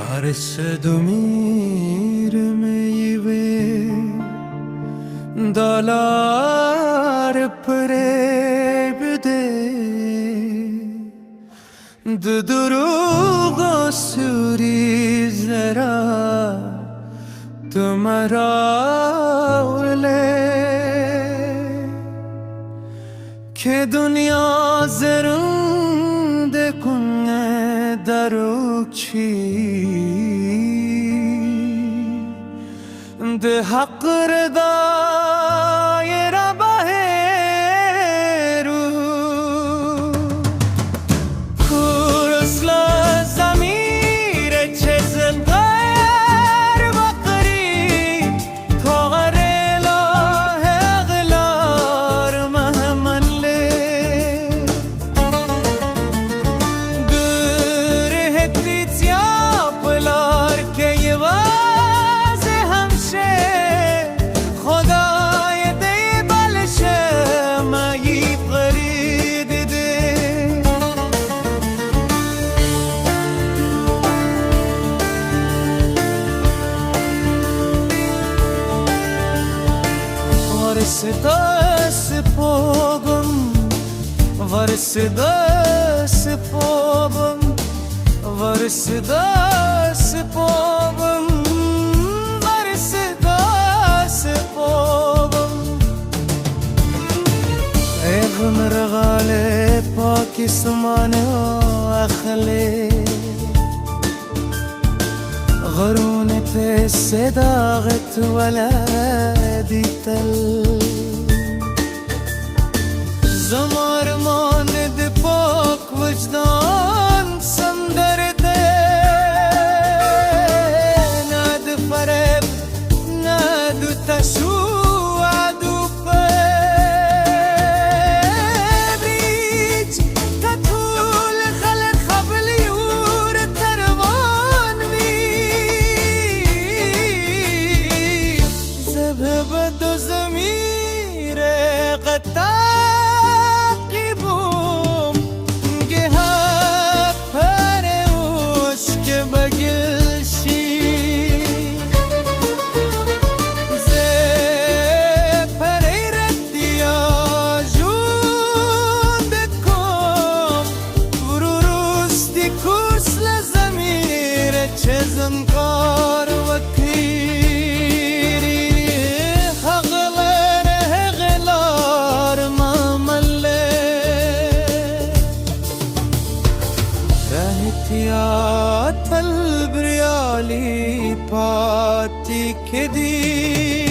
Arsedumir meyve dalar prebde duruga suri zara tumhara le ke dunya zerunde kunne darukchi de haqr daira baheru kurusla zamir chezn gair bakri thogarela heglar mahmanle gur hetitya plar ke yewa Varsıda spobum Varsıda spobum Varsıda spobum Eğmir gale Pakistan akhli غرون pe sedaget ولادي تل زمار ماند پاک وجدان سمدر ده ند فرب ند تشو عدو بریج تطول خلق خبلی ور تروان می زبه دو زمیر قطع چزم کار وکیری هغلار ممله رهتیات البریالی پاتی کدی